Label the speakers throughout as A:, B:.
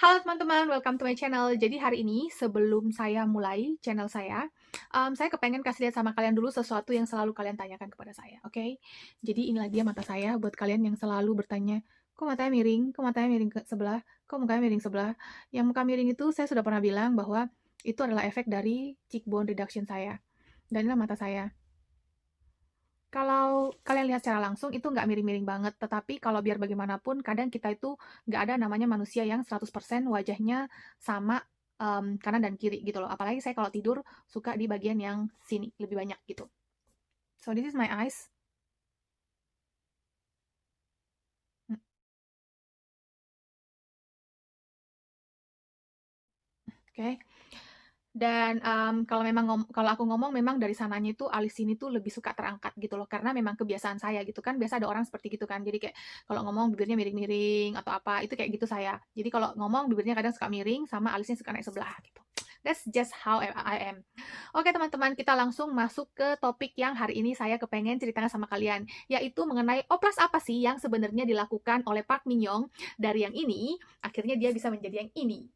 A: Halo teman-teman, welcome to my channel. Jadi hari ini sebelum saya mulai channel saya kepengen kasih lihat sama kalian dulu sesuatu yang selalu kalian tanyakan kepada saya, oke? Jadi inilah dia mata saya buat kalian yang selalu bertanya, kok matanya miring? Kok matanya miring ke sebelah? Kok mukanya miring sebelah? Yang muka miring itu saya sudah pernah bilang bahwa itu adalah efek dari cheekbone reduction saya. Dan inilah mata saya. Kalau kalian lihat secara langsung itu nggak miring-miring banget, tetapi kalau biar bagaimanapun kadang kita itu nggak ada namanya manusia yang 100% wajahnya sama, kanan dan kiri gitu loh. Apalagi saya kalau tidur suka di bagian yang sini lebih banyak gitu. So this is my eyes. Hmm, oke. Dan, kalau aku ngomong memang dari sananya itu alis sini tuh lebih suka terangkat gitu loh, karena memang kebiasaan saya gitu kan, biasa ada orang seperti gitu kan. Jadi kayak kalau ngomong bibirnya miring-miring atau apa, itu kayak gitu saya. Jadi kalau ngomong bibirnya kadang suka miring sama alisnya suka naik sebelah gitu. That's just how I am. Oke teman-teman, kita langsung masuk ke topik yang hari ini saya kepengen ceritakan sama kalian, yaitu mengenai oplas apa sih yang sebenarnya dilakukan oleh Park Min Young dari yang ini, akhirnya dia bisa menjadi yang ini.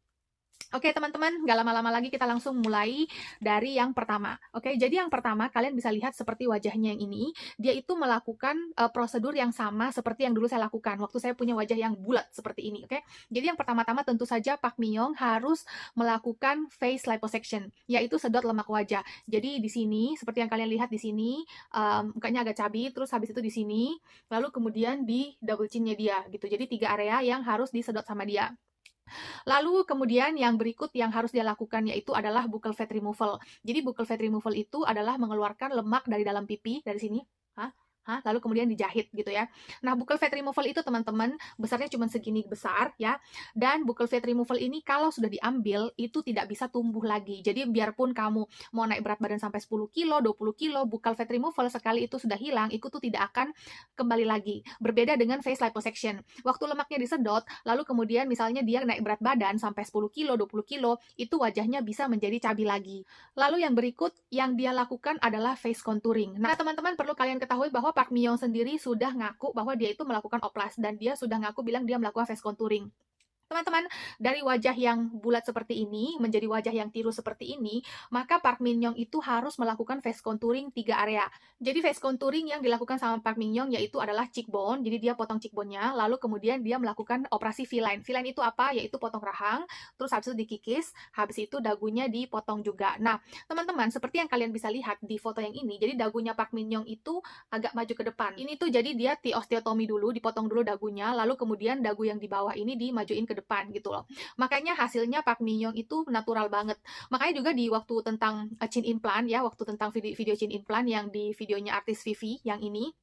A: Oke teman-teman, nggak lama-lama lagi kita langsung mulai dari yang pertama. Oke, jadi yang pertama kalian bisa lihat seperti wajahnya yang ini, dia itu melakukan prosedur yang sama seperti yang dulu saya lakukan waktu saya punya wajah yang bulat seperti ini. Oke, jadi yang pertama-tama tentu saja Park Min Young harus melakukan face liposuction, yaitu sedot lemak wajah. Jadi di sini seperti yang kalian lihat di sini, mukanya agak cabi, terus habis itu di sini, lalu kemudian di double chin-nya dia gitu. Jadi 3 area yang harus disedot sama dia. Lalu kemudian yang berikut yang harus dia lakukan yaitu adalah buccal fat removal. Jadi buccal fat removal itu adalah mengeluarkan lemak dari dalam pipi, dari sini. Hah? Hah? Lalu kemudian dijahit gitu ya. Nah, buccal fat removal itu teman-teman besarnya cuma segini besar ya. Dan buccal fat removal ini kalau sudah diambil itu tidak bisa tumbuh lagi. Jadi biarpun kamu mau naik berat badan sampai 10 kilo, 20 kilo, buccal fat removal sekali itu sudah hilang, itu tuh tidak akan kembali lagi. Berbeda dengan face liposuction. Waktu lemaknya disedot, lalu kemudian misalnya dia naik berat badan sampai 10 kilo, 20 kilo, itu wajahnya bisa menjadi cabi lagi. Lalu yang berikut yang dia lakukan adalah face contouring. Nah, teman-teman perlu kalian ketahui bahwa Park Min Young sendiri sudah ngaku bahwa dia itu melakukan oplas dan dia sudah ngaku bilang dia melakukan face contouring. Teman-teman, dari wajah yang bulat seperti ini menjadi wajah yang tirus seperti ini, maka Park Min Young itu harus melakukan face contouring 3 area. Jadi face contouring yang dilakukan sama Park Min Young yaitu adalah cheekbone, jadi dia potong cheekbone-nya, lalu kemudian dia melakukan operasi V-line. V-line itu apa? Yaitu potong rahang, terus habis itu dikikis, habis itu dagunya dipotong juga. Nah, teman-teman, seperti yang kalian bisa lihat di foto yang ini, jadi dagunya Park Min Young itu agak maju ke depan. Ini tuh jadi dia osteotomi dulu, dipotong dulu dagunya, lalu kemudian dagu yang di bawah ini dimajuin ke depan gitu loh. Makanya hasilnya Park Min Young itu natural banget. Makanya juga di waktu tentang chin implant ya, waktu tentang video chin implant yang di videonya artis Vivi yang ini.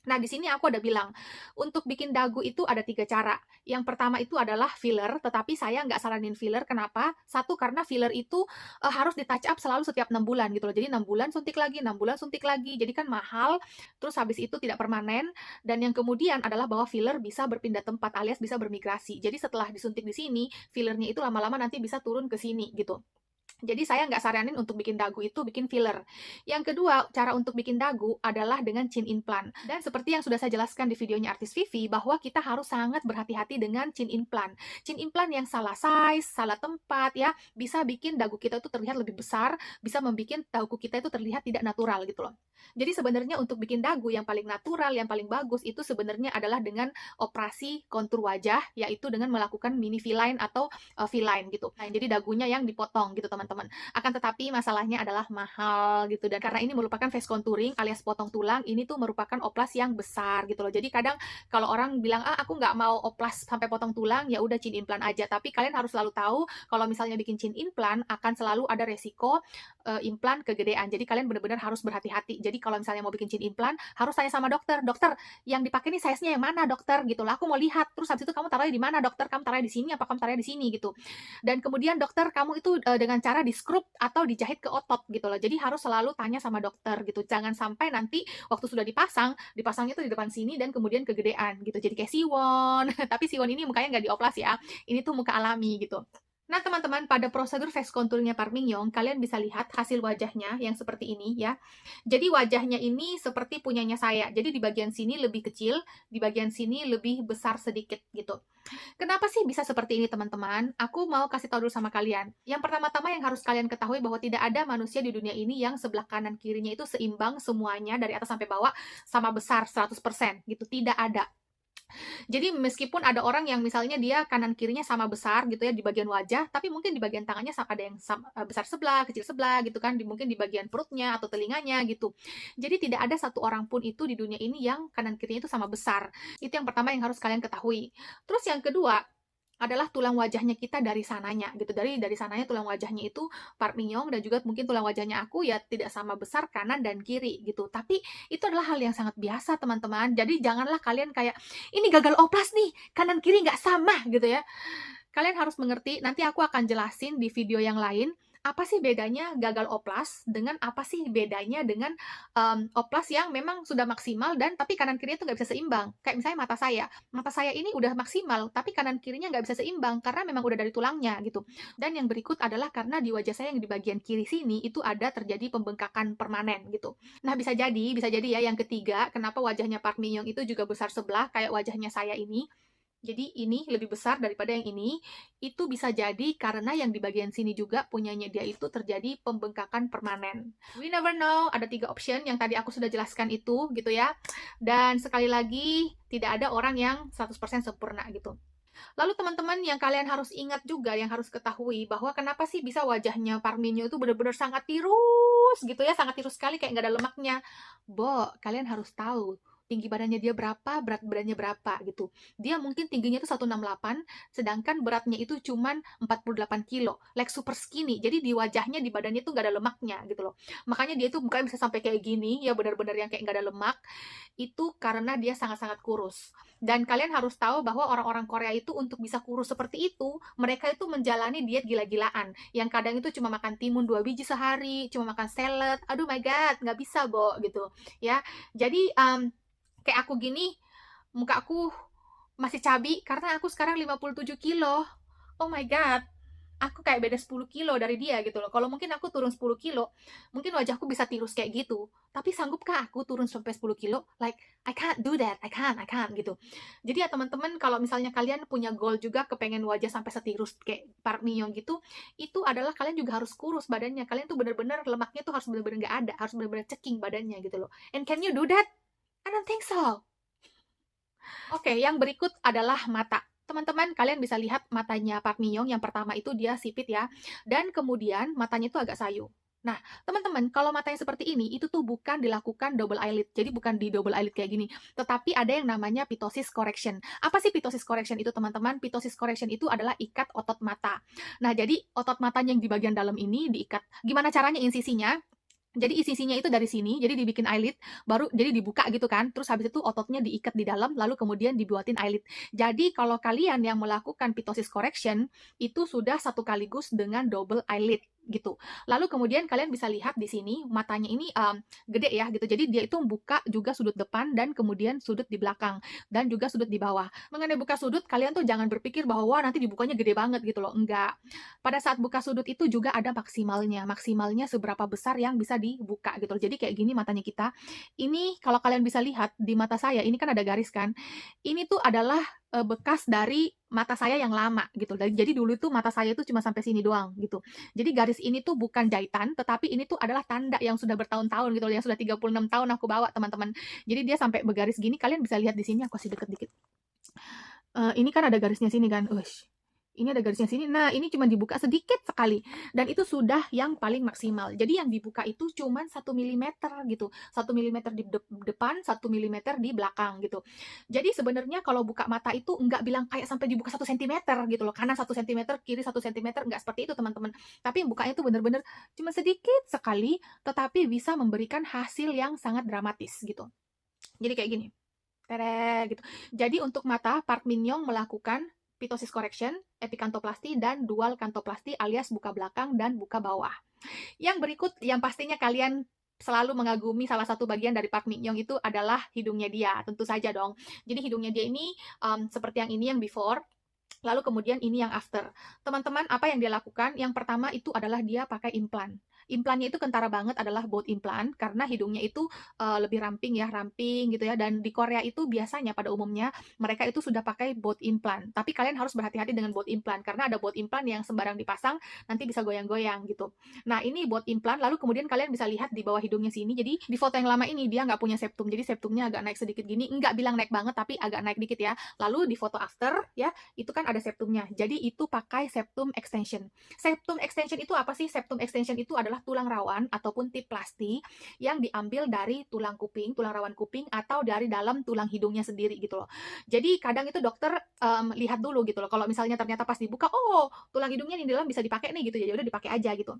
A: Nah, di sini aku ada bilang, untuk bikin dagu itu ada 3 cara. Yang pertama itu adalah filler, tetapi saya nggak saranin filler. Kenapa? Satu, karena filler itu harus di touch up selalu setiap 6 bulan gitu loh. Jadi 6 bulan suntik lagi, 6 bulan suntik lagi. Jadi kan mahal, terus habis itu tidak permanen. Dan yang kemudian adalah bahwa filler bisa berpindah tempat alias bisa bermigrasi. Jadi setelah disuntik di sini, fillernya itu lama-lama nanti bisa turun ke sini gitu. Jadi saya nggak saranin untuk bikin dagu itu bikin filler. Yang kedua, cara untuk bikin dagu adalah dengan chin implant. Dan seperti yang sudah saya jelaskan di videonya artis Vivi, bahwa kita harus sangat berhati-hati dengan chin implant. Chin implant yang salah size, salah tempat ya, bisa bikin dagu kita itu terlihat lebih besar, bisa membuat dagu kita itu terlihat tidak natural gitu loh. Jadi sebenarnya untuk bikin dagu yang paling natural, yang paling bagus itu sebenarnya adalah dengan operasi kontur wajah, yaitu dengan melakukan mini V-line atau V-line gitu. Nah, jadi dagunya yang dipotong gitu teman-teman. Akan tetapi masalahnya adalah mahal gitu, dan karena ini merupakan face contouring alias potong tulang, ini tuh merupakan oplas yang besar gitu loh. Jadi kadang kalau orang bilang aku nggak mau oplas sampai potong tulang, ya udah chin implant aja. Tapi kalian harus selalu tahu kalau misalnya bikin chin implant akan selalu ada resiko implant kegedean. Jadi kalian benar-benar harus berhati-hati. Jadi kalau misalnya mau bikin chin implant harus tanya sama dokter, dokter yang dipakai nih size-nya yang mana dokter gitu lah. Aku mau lihat. Terus habis itu kamu taruhnya di mana dokter? Kamu taruhnya di sini apa kamu taruhnya di sini gitu. Dan kemudian dokter kamu itu dengan cara di scrub atau dijahit ke otot gitu loh. Jadi harus selalu tanya sama dokter gitu. Jangan sampai nanti waktu sudah dipasangnya itu di depan sini dan kemudian kegedean gitu. Jadi kayak Siwon. Tapi Siwon ini mukanya nggak dioplas ya. Ini tuh muka alami gitu. Nah, teman-teman, pada prosedur face contouring-nya Park Min Young, kalian bisa lihat hasil wajahnya yang seperti ini ya. Jadi wajahnya ini seperti punyanya saya. Jadi di bagian sini lebih kecil, di bagian sini lebih besar sedikit gitu. Kenapa sih bisa seperti ini, teman-teman? Aku mau kasih tahu dulu sama kalian. Yang pertama-tama yang harus kalian ketahui bahwa tidak ada manusia di dunia ini yang sebelah kanan kirinya itu seimbang semuanya dari atas sampai bawah sama besar 100% gitu. Tidak ada. Jadi meskipun ada orang yang misalnya dia kanan kirinya sama besar gitu ya di bagian wajah, tapi mungkin di bagian tangannya ada yang besar sebelah, kecil sebelah gitu kan, mungkin di bagian perutnya atau telinganya gitu. Jadi tidak ada satu orang pun itu di dunia ini yang kanan kirinya itu sama besar. Itu yang pertama yang harus kalian ketahui. Terus yang kedua, adalah tulang wajahnya kita dari sananya gitu. Dari sananya tulang wajahnya itu Park Min Young dan juga mungkin tulang wajahnya aku ya tidak sama besar kanan dan kiri gitu. Tapi itu adalah hal yang sangat biasa, teman-teman. Jadi janganlah kalian kayak ini gagal oplas nih, kanan kiri nggak sama gitu ya. Kalian harus mengerti, nanti aku akan jelasin di video yang lain apa sih bedanya gagal oplas dengan apa sih bedanya dengan oplas yang memang sudah maksimal dan tapi kanan kirinya itu nggak bisa seimbang. Kayak misalnya mata saya ini udah maksimal tapi kanan kirinya nggak bisa seimbang karena memang udah dari tulangnya gitu. Dan yang berikut adalah karena di wajah saya yang di bagian kiri sini itu ada terjadi pembengkakan permanen gitu. Nah bisa jadi ya yang ketiga kenapa wajahnya Park Min Young itu juga besar sebelah kayak wajahnya saya ini. Jadi ini lebih besar daripada yang ini, itu bisa jadi karena yang di bagian sini juga punyanya dia itu terjadi pembengkakan permanen. We never know, ada 3 option yang tadi aku sudah jelaskan itu gitu ya. Dan sekali lagi, tidak ada orang yang 100% sempurna gitu. Lalu teman-teman yang kalian harus ingat juga, yang harus ketahui bahwa kenapa sih bisa wajahnya Park Min Young itu benar-benar sangat tirus gitu ya, sangat tirus sekali kayak nggak ada lemaknya. Kalian harus tahu tinggi badannya dia berapa, berat badannya berapa gitu. Dia mungkin tingginya itu 168, sedangkan beratnya itu cuman 48 kilo. Like super skinny. Jadi di wajahnya, di badannya itu nggak ada lemaknya gitu loh. Makanya dia itu mukanya bisa sampai kayak gini, ya benar-benar yang kayak nggak ada lemak. Itu karena dia sangat-sangat kurus. Dan kalian harus tahu bahwa orang-orang Korea itu untuk bisa kurus seperti itu, mereka itu menjalani diet gila-gilaan. Yang kadang itu cuma makan timun 2 biji sehari, cuma makan salad. Aduh my god, nggak bisa, gitu. Ya, jadi kayak aku gini, muka aku masih cabi karena aku sekarang 57 kilo. Oh my god, aku kayak beda 10 kilo dari dia gitu loh. Kalau mungkin aku turun 10 kilo, mungkin wajahku bisa tirus kayak gitu. Tapi sanggupkah aku turun sampai 10 kilo? Like, I can't do that, I can't gitu. Jadi ya teman-teman, kalau misalnya kalian punya goal juga kepengen wajah sampai setirus kayak Park Min Young gitu, itu adalah kalian juga harus kurus badannya. Kalian tuh bener-bener lemaknya tuh harus bener-bener nggak ada, harus bener-bener ceking badannya gitu loh. And can you do that? I don't think so. Oke, yang berikut adalah mata. Teman-teman, kalian bisa lihat matanya Park Min Young yang pertama itu dia sipit ya. Dan kemudian matanya itu agak sayu. Nah, teman-teman, kalau matanya seperti ini, itu tuh bukan dilakukan double eyelid. Jadi bukan di double eyelid kayak gini. Tetapi ada yang namanya ptosis correction. Apa sih ptosis correction itu, teman-teman? Ptosis correction itu adalah ikat otot mata. Nah, jadi otot matanya yang di bagian dalam ini diikat. Gimana caranya insisinya? Jadi sisinya itu dari sini, jadi dibikin eyelid, baru jadi dibuka gitu kan, terus habis itu ototnya diikat di dalam, lalu kemudian dibuatin eyelid. Jadi kalau kalian yang melakukan ptosis correction, itu sudah satu kaligus dengan double eyelid gitu. Lalu kemudian kalian bisa lihat di sini matanya ini gede ya gitu. Jadi dia itu buka juga sudut depan dan kemudian sudut di belakang dan juga sudut di bawah. Mengenai buka sudut, kalian tuh jangan berpikir bahwa wah nanti dibukanya gede banget gitu loh. Enggak. Pada saat buka sudut itu juga ada maksimalnya. Maksimalnya seberapa besar yang bisa dibuka gitu loh. Jadi kayak gini matanya kita. Ini kalau kalian bisa lihat di mata saya, ini kan ada garis kan. Ini tuh adalah bekas dari mata saya yang lama gitu. Jadi dulu tuh mata saya itu cuma sampai sini doang gitu. Jadi garis ini tuh bukan jahitan, tetapi ini tuh adalah tanda yang sudah bertahun-tahun gitu, yang sudah 36 tahun aku bawa, teman-teman. Jadi dia sampai bergaris gini, kalian bisa lihat di sini, aku kasih deket dikit. Ini kan ada garisnya sini kan. Ush. Ini ada garisnya sini. Nah, ini cuma dibuka sedikit sekali. Dan itu sudah yang paling maksimal. Jadi yang dibuka itu cuma 1 mm gitu. 1 mm di depan, 1 mm di belakang gitu. Jadi sebenarnya kalau buka mata itu nggak bilang kayak sampai dibuka 1 cm gitu loh. Kanan 1 cm, kiri 1 cm. Nggak seperti itu, teman-teman. Tapi yang bukanya itu bener-bener cuma sedikit sekali, tetapi bisa memberikan hasil yang sangat dramatis gitu. Jadi kayak gini. Tere, gitu. Jadi untuk mata, Park Min Young melakukan ptosis correction, epikantoplasti, dan dual kantoplasti alias buka belakang dan buka bawah. Yang berikut yang pastinya kalian selalu mengagumi salah satu bagian dari Park Min Young itu adalah hidungnya dia, tentu saja dong. Jadi hidungnya dia ini seperti yang ini yang before. Lalu kemudian ini yang after. Teman-teman, apa yang dia lakukan? Yang pertama itu adalah dia pakai implan. Implannya itu kentara banget adalah both implan karena hidungnya itu lebih ramping ya, ramping gitu ya. Dan di Korea itu biasanya pada umumnya mereka itu sudah pakai both implan. Tapi kalian harus berhati-hati dengan both implan karena ada both implan yang sembarang dipasang nanti bisa goyang-goyang gitu. Nah ini both implan. Lalu kemudian kalian bisa lihat di bawah hidungnya sini. Jadi di foto yang lama ini dia nggak punya septum. Jadi septumnya agak naik sedikit gini. Nggak bilang naik banget tapi agak naik dikit ya. Lalu di foto after ya itu kan ada septumnya. Jadi itu pakai septum extension. Septum extension itu apa sih? Septum extension itu adalah tulang rawan ataupun tip plasti yang diambil dari tulang kuping, tulang rawan kuping atau dari dalam tulang hidungnya sendiri gitu loh. Jadi kadang itu dokter lihat dulu gitu loh. Kalau misalnya ternyata pas dibuka, oh tulang hidungnya di dalam bisa dipakai nih gitu ya, udah dipakai aja gitu.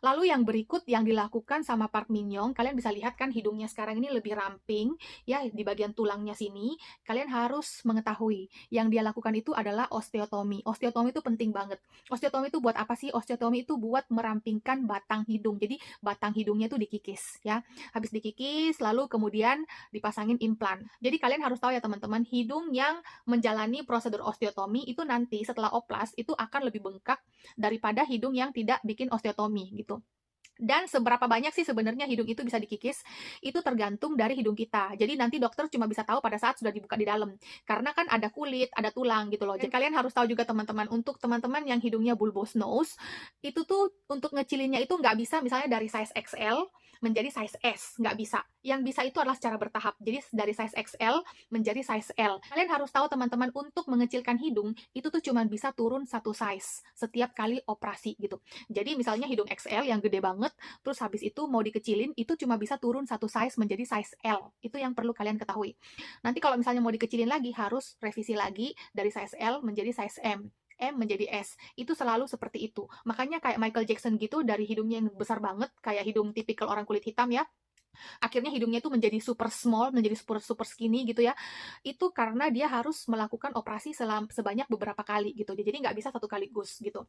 A: Lalu yang berikut yang dilakukan sama Park Min Young, kalian bisa lihat kan hidungnya sekarang ini lebih ramping, ya di bagian tulangnya sini. Kalian harus mengetahui yang dia lakukan itu adalah osteotomi. Osteotomi itu penting banget. Osteotomi itu buat apa sih? Osteotomi itu buat merampingkan batang hidung. Jadi batang hidungnya itu dikikis, ya. Habis dikikis, lalu kemudian dipasangin implan. Jadi kalian harus tahu ya teman-teman, hidung yang menjalani prosedur osteotomi itu nanti setelah oplas itu akan lebih bengkak daripada hidung yang tidak bikin osteotomi gitu. Dan seberapa banyak sih sebenarnya hidung itu bisa dikikis, itu tergantung dari hidung kita. Jadi nanti dokter cuma bisa tahu pada saat sudah dibuka di dalam. Karena kan ada kulit, ada tulang gitu loh. Jadi kalian harus tahu juga teman-teman, untuk teman-teman yang hidungnya bulbous nose, itu tuh untuk ngecilinnya itu nggak bisa misalnya dari size XL menjadi size S, nggak bisa. Yang bisa itu adalah secara bertahap. Jadi dari size XL menjadi size L. Kalian harus tahu teman-teman, untuk mengecilkan hidung, itu tuh cuma bisa turun satu size setiap kali operasi gitu. Jadi misalnya hidung XL yang gede banget, terus habis itu mau dikecilin, itu cuma bisa turun satu size menjadi size L. Itu yang perlu kalian ketahui. Nanti kalau misalnya mau dikecilin lagi, harus revisi lagi dari size L menjadi size M. M menjadi S. Itu selalu seperti itu. Makanya kayak Michael Jackson gitu, dari hidungnya yang besar banget, kayak hidung tipikal orang kulit hitam ya, akhirnya hidungnya itu menjadi super small, menjadi super skinny gitu ya. Itu karena dia harus melakukan operasi sebanyak beberapa kali gitu. Jadi nggak bisa satu kaligus gitu.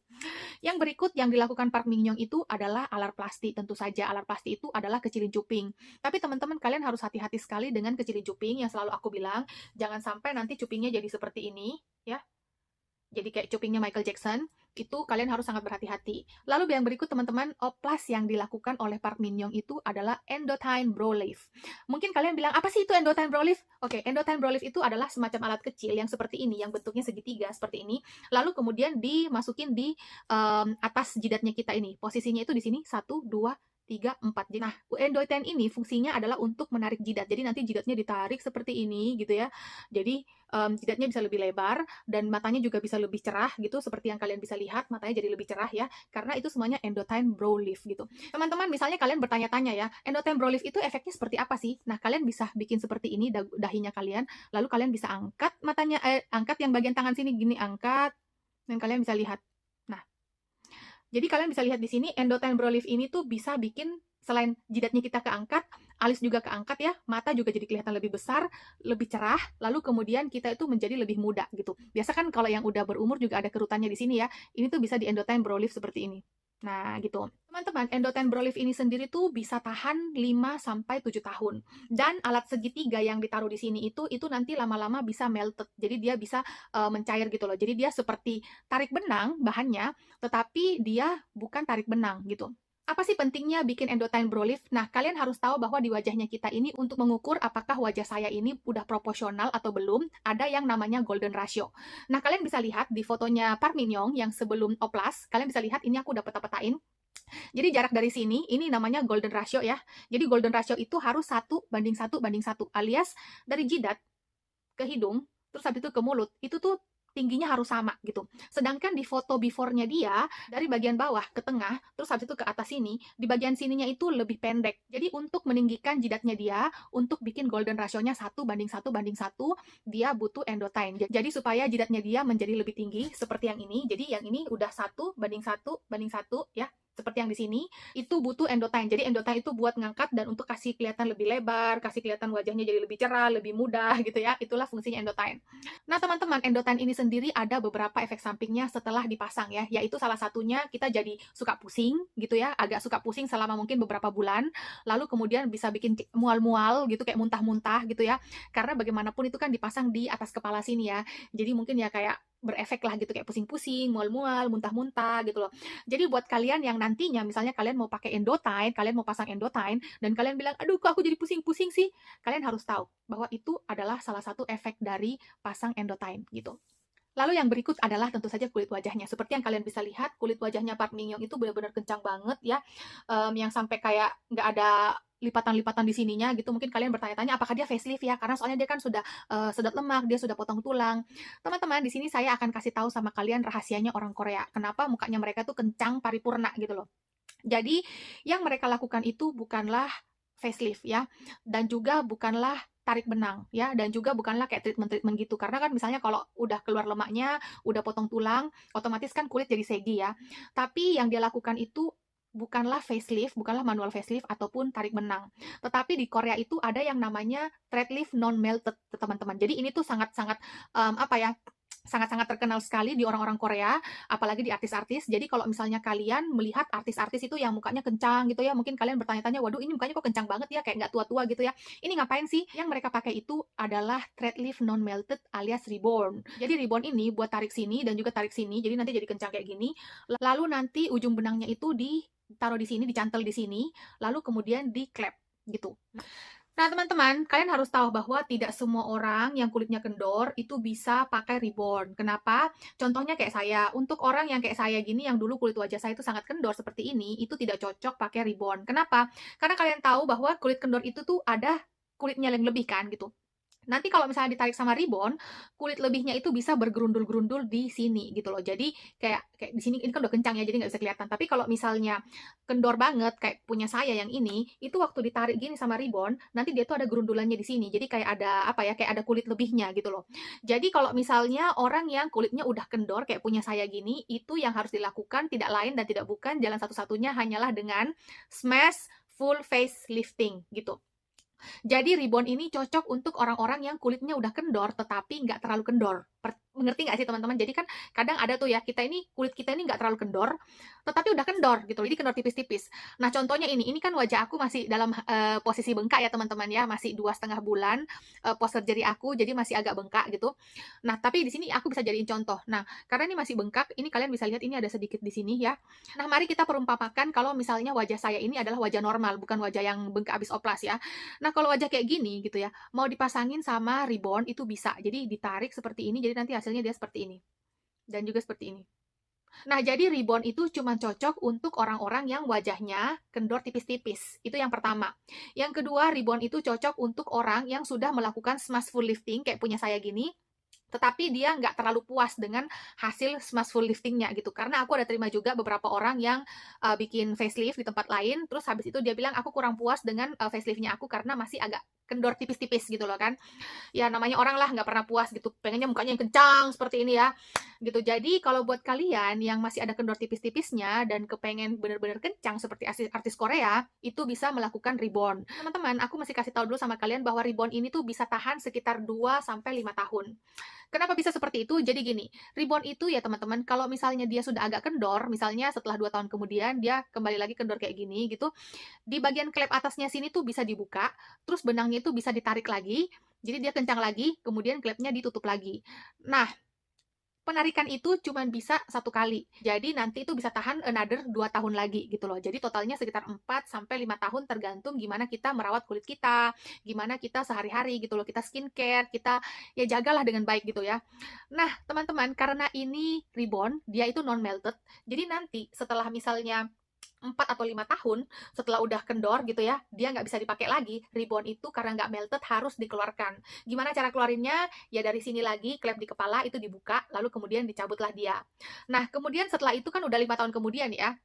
A: Yang berikut yang dilakukan Park Min Young itu adalah alarplasti. Tentu saja alarplasti itu adalah kecilin cuping. Tapi teman-teman, kalian harus hati-hati sekali dengan kecilin cuping. Yang selalu aku bilang, jangan sampai nanti cupingnya jadi seperti ini ya. Jadi kayak cupingnya Michael Jackson, itu kalian harus sangat berhati-hati. Lalu yang berikut teman-teman, oplas yang dilakukan oleh Park Min Young itu adalah endothine brow lift. Mungkin kalian bilang, apa sih itu endothine brow lift? Oke, endothine brow lift itu adalah semacam alat kecil yang seperti ini, yang bentuknya segitiga seperti ini. Lalu kemudian dimasukin di atas jidatnya kita ini. Posisinya itu di sini 1, 2, 3, 4. Nah, endothine ini fungsinya adalah untuk menarik jidat. Jadi nanti jidatnya ditarik seperti ini gitu ya. Jadi jidatnya bisa lebih lebar dan matanya juga bisa lebih cerah gitu, seperti yang kalian bisa lihat, matanya jadi lebih cerah ya, karena itu semuanya endothine brow lift gitu. Teman-teman, misalnya kalian bertanya-tanya ya, endothine brow lift itu efeknya seperti apa sih? Nah, kalian bisa bikin seperti ini dahinya kalian, lalu kalian bisa angkat matanya, angkat yang bagian tangan sini gini, angkat, dan kalian bisa lihat. Nah, jadi kalian bisa lihat di sini, endothine brow lift ini tuh bisa bikin selain jidatnya kita keangkat, alis juga keangkat ya, mata juga jadi kelihatan lebih besar, lebih cerah, lalu kemudian kita itu menjadi lebih muda gitu. Biasa kan kalau yang udah berumur juga ada kerutannya di sini ya, ini tuh bisa di endothine brow lift seperti ini. Nah, gitu. Teman-teman, endothine brow lift ini sendiri tuh bisa tahan 5-7 tahun. Dan alat segitiga yang ditaruh di sini itu nanti lama-lama bisa melted. Jadi dia bisa mencair gitu loh. Jadi dia seperti tarik benang bahannya, tetapi dia bukan tarik benang gitu. Apa sih pentingnya bikin endothine brow lift? Nah, kalian harus tahu bahwa di wajahnya kita ini, untuk mengukur apakah wajah saya ini udah proporsional atau belum, ada yang namanya golden ratio. Nah, kalian bisa lihat di fotonya Park Min Young yang sebelum oplas, kalian bisa lihat ini aku udah peta-petain. Jadi jarak dari sini, ini namanya golden ratio ya. Jadi golden ratio itu harus 1:1:1, alias dari jidat ke hidung, terus habis itu ke mulut, itu tuh tingginya harus sama gitu. Sedangkan di foto before-nya dia, dari bagian bawah ke tengah, terus habis itu ke atas sini, di bagian sininya itu lebih pendek. Jadi untuk meninggikan jidatnya dia, untuk bikin golden ratio-nya 1:1:1, dia butuh endothine. Jadi supaya jidatnya dia menjadi lebih tinggi, seperti yang ini. Jadi yang ini udah 1:1:1 ya, seperti yang di sini, itu butuh endothine. Jadi endothine itu buat ngangkat dan untuk kasih kelihatan lebih lebar, kasih kelihatan wajahnya jadi lebih cerah, lebih mudah gitu ya. Itulah fungsinya endothine. Nah teman-teman, endothine ini sendiri ada beberapa efek sampingnya setelah dipasang ya, yaitu salah satunya kita jadi suka pusing gitu ya, agak suka pusing selama mungkin beberapa bulan, lalu kemudian bisa bikin mual-mual gitu, kayak muntah-muntah gitu ya, karena bagaimanapun itu kan dipasang di atas kepala sini ya, jadi mungkin ya kayak berefek lah gitu, kayak pusing-pusing, mual-mual, muntah-muntah gitu loh. Jadi buat kalian yang nantinya misalnya kalian mau pakai Endotyne, kalian mau pasang Endotyne dan kalian bilang, "Aduh kok aku jadi pusing-pusing sih?" Kalian harus tahu bahwa itu adalah salah satu efek dari pasang Endotyne gitu. Lalu yang berikut adalah tentu saja kulit wajahnya. Seperti yang kalian bisa lihat, kulit wajahnya Park Min Young itu benar-benar kencang banget ya, yang sampai kayak nggak ada lipatan-lipatan di sininya gitu. Mungkin kalian bertanya-tanya apakah dia facelift ya? Karena soalnya dia kan sudah sedot lemak, dia sudah potong tulang. Teman-teman, di sini saya akan kasih tahu sama kalian rahasianya orang Korea. Kenapa mukanya mereka tuh kencang paripurna gitu loh. Jadi yang mereka lakukan itu bukanlah facelift ya, dan juga bukanlah tarik benang ya, dan juga bukanlah kayak treatment-treatment gitu. Karena kan misalnya kalau udah keluar lemaknya, udah potong tulang, otomatis kan kulit jadi saggy ya. Tapi yang dia lakukan itu bukanlah facelift, bukanlah manual facelift ataupun tarik benang. Tetapi di Korea itu ada yang namanya thread lift non melted, teman-teman. Jadi ini tuh sangat-sangat apa ya? Sangat-sangat terkenal sekali di orang-orang Korea, apalagi di artis-artis. Jadi kalau misalnya kalian melihat artis-artis itu yang mukanya kencang gitu ya, mungkin kalian bertanya-tanya, waduh ini mukanya kok kencang banget ya, kayak nggak tua-tua gitu ya. Ini ngapain sih? Yang mereka pakai itu adalah thread lift non melted alias reborn. Jadi reborn ini buat tarik sini dan juga tarik sini, jadi nanti jadi kencang kayak gini. Lalu nanti ujung benangnya itu ditaruh di sini, dicantel di sini, lalu kemudian di klep gitu. Nah, teman-teman, kalian harus tahu bahwa tidak semua orang yang kulitnya kendor itu bisa pakai reborn. Kenapa? Contohnya kayak saya. Untuk orang yang kayak saya gini, yang dulu kulit wajah saya itu sangat kendor seperti ini, itu tidak cocok pakai reborn. Kenapa? Karena kalian tahu bahwa kulit kendor itu tuh ada kulitnya yang lebih kan gitu. Nanti kalau misalnya ditarik sama ribbon, kulit lebihnya itu bisa bergerundul-gerundul di sini gitu loh. Jadi kayak di sini ini kan udah kencang ya, jadi nggak bisa kelihatan. Tapi kalau misalnya kendor banget kayak punya saya yang ini, itu waktu ditarik gini sama ribbon, nanti dia tuh ada gerundulannya di sini. Jadi kayak ada apa ya, kayak ada kulit lebihnya gitu loh. Jadi kalau misalnya orang yang kulitnya udah kendor kayak punya saya gini, itu yang harus dilakukan tidak lain dan tidak bukan jalan satu-satunya hanyalah dengan smash full face lifting gitu. Jadi reborn ini cocok untuk orang-orang yang kulitnya udah kendor tetapi nggak terlalu kendor. Mengerti nggak sih teman-teman? Jadi kan kadang ada tuh ya, kulit kita ini nggak terlalu kendor tetapi udah kendor gitu. Jadi kendor tipis-tipis. Nah contohnya ini kan wajah aku masih dalam posisi bengkak ya teman-teman ya, masih 2,5 bulan post surgery aku, jadi masih agak bengkak gitu. Nah tapi di sini aku bisa jadiin contoh. Nah karena ini masih bengkak, ini kalian bisa lihat ini ada sedikit di sini ya. Nah mari kita perumpamakan kalau misalnya wajah saya ini adalah wajah normal, bukan wajah yang bengkak habis oplas ya. Nah, kalau wajah kayak gini gitu ya, mau dipasangin sama reborn itu bisa. Jadi ditarik seperti ini, jadi nanti hasilnya dia seperti ini. Dan juga seperti ini. Nah, jadi reborn itu cuma cocok untuk orang-orang yang wajahnya kendor tipis-tipis. Itu yang pertama. Yang kedua, reborn itu cocok untuk orang yang sudah melakukan smash full lifting, kayak punya saya gini, tetapi dia nggak terlalu puas dengan hasil smash full liftingnya gitu. Karena aku ada terima juga beberapa orang yang bikin facelift di tempat lain, terus habis itu dia bilang aku kurang puas dengan faceliftnya aku karena masih agak kendor tipis-tipis gitu loh kan. Ya namanya orang lah nggak pernah puas gitu, pengennya mukanya yang kencang seperti ini ya gitu. Jadi kalau buat kalian yang masih ada kendor tipis-tipisnya dan kepengen bener-bener kencang seperti artis Korea, itu bisa melakukan reborn. Teman-teman, aku masih kasih tahu dulu sama kalian bahwa reborn ini tuh bisa tahan sekitar 2-5 tahun. Kenapa bisa seperti itu? Jadi gini, reborn itu ya teman-teman, kalau misalnya dia sudah agak kendor, misalnya setelah 2 tahun kemudian dia kembali lagi kendor kayak gini gitu, di bagian klep atasnya sini tuh bisa dibuka, terus benangnya itu bisa ditarik lagi, jadi dia kencang lagi, kemudian klepnya ditutup lagi. Nah, penarikan itu cuma bisa 1 kali. Jadi nanti itu bisa tahan another 2 tahun lagi gitu loh. Jadi totalnya sekitar 4-5 tahun tergantung gimana kita merawat kulit kita, gimana kita sehari-hari gitu loh, kita skincare, kita ya jagalah dengan baik gitu ya. Nah, teman-teman, karena ini reborn, dia itu non melted. Jadi nanti setelah misalnya 4 atau 5 tahun setelah udah kendor gitu ya, dia nggak bisa dipakai lagi. Reborn itu karena nggak melted harus dikeluarkan. Gimana cara keluarinnya? Ya dari sini lagi, klep di kepala itu dibuka, lalu kemudian dicabutlah dia. Nah, kemudian setelah itu kan udah 5 tahun kemudian ya,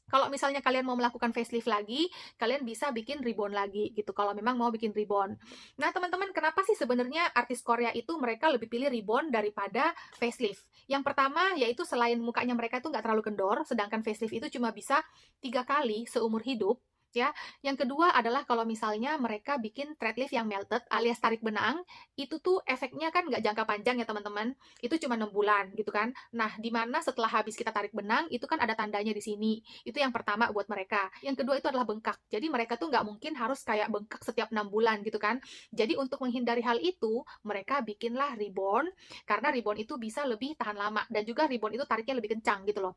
A: kalau misalnya kalian mau melakukan facelift lagi, kalian bisa bikin reborn lagi gitu, kalau memang mau bikin reborn. Nah, teman-teman, kenapa sih sebenarnya artis Korea itu mereka lebih pilih reborn daripada facelift? Yang pertama, yaitu selain mukanya mereka itu nggak terlalu kendor, sedangkan facelift itu cuma bisa 3 kali seumur hidup. ya. Yang kedua adalah kalau misalnya mereka bikin thread lift yang melted alias tarik benang, itu tuh efeknya kan nggak jangka panjang ya teman-teman. Itu cuma 6 bulan gitu kan. Nah, di mana setelah habis kita tarik benang, itu kan ada tandanya di sini. Itu yang pertama buat mereka. Yang kedua itu adalah bengkak. Jadi mereka tuh nggak mungkin harus kayak bengkak setiap 6 bulan gitu kan. Jadi untuk menghindari hal itu, mereka bikinlah ribbon, karena ribbon itu bisa lebih tahan lama. Dan juga ribbon itu tariknya lebih kencang gitu loh.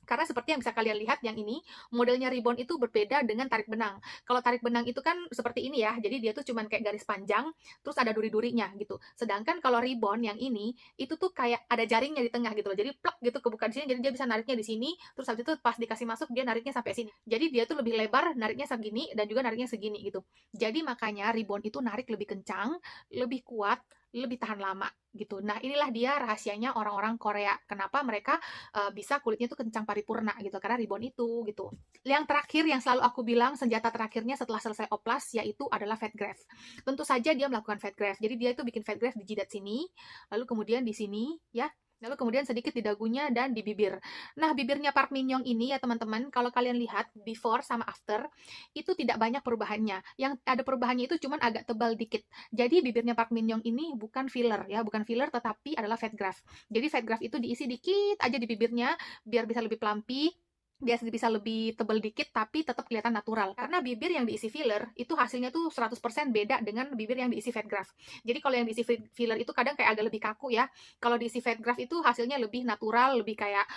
A: Karena seperti yang bisa kalian lihat yang ini, modelnya ribbon itu berbeda dengan tarik benang. Kalau tarik benang itu kan seperti ini ya, jadi dia tuh cuman kayak garis panjang, terus ada duri-durinya gitu. Sedangkan kalau ribbon yang ini, itu tuh kayak ada jaringnya di tengah gitu loh. Jadi plak gitu kebuka di sini, jadi dia bisa nariknya di sini, terus habis itu pas dikasih masuk dia nariknya sampai sini. Jadi dia tuh lebih lebar, nariknya segini dan juga nariknya segini gitu. Jadi makanya ribbon itu narik lebih kencang, lebih kuat, lebih tahan lama gitu. Nah, inilah dia rahasianya orang-orang Korea. Kenapa mereka bisa kulitnya tuh kencang paripurna gitu, karena ribbon itu gitu. Yang terakhir yang selalu aku bilang senjata terakhirnya setelah selesai oplas yaitu adalah fat graft. Tentu saja dia melakukan fat graft. Jadi dia itu bikin fat graft di jidat sini, lalu kemudian di sini ya. Lalu kemudian sedikit di dagunya dan di bibir. Nah, bibirnya Park Min Young ini ya teman-teman, kalau kalian lihat before sama after, itu tidak banyak perubahannya. Yang ada perubahannya itu cuma agak tebal dikit. Jadi bibirnya Park Min Young ini bukan filler ya, bukan filler tetapi adalah fat graft. Jadi fat graft itu diisi dikit aja di bibirnya biar bisa lebih plumpy, biar bisa lebih tebal dikit tapi tetap kelihatan natural. Karena bibir yang diisi filler itu hasilnya tuh 100% beda dengan bibir yang diisi fat graft. Jadi kalau yang diisi filler itu kadang kayak agak lebih kaku ya. Kalau diisi fat graft itu hasilnya lebih natural, lebih kayak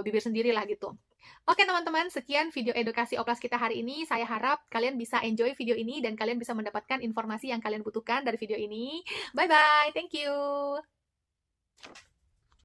A: bibir sendiri lah gitu. Oke teman-teman, sekian video edukasi oplas kita hari ini. Saya harap kalian bisa enjoy video ini dan kalian bisa mendapatkan informasi yang kalian butuhkan dari video ini. Bye-bye, thank you!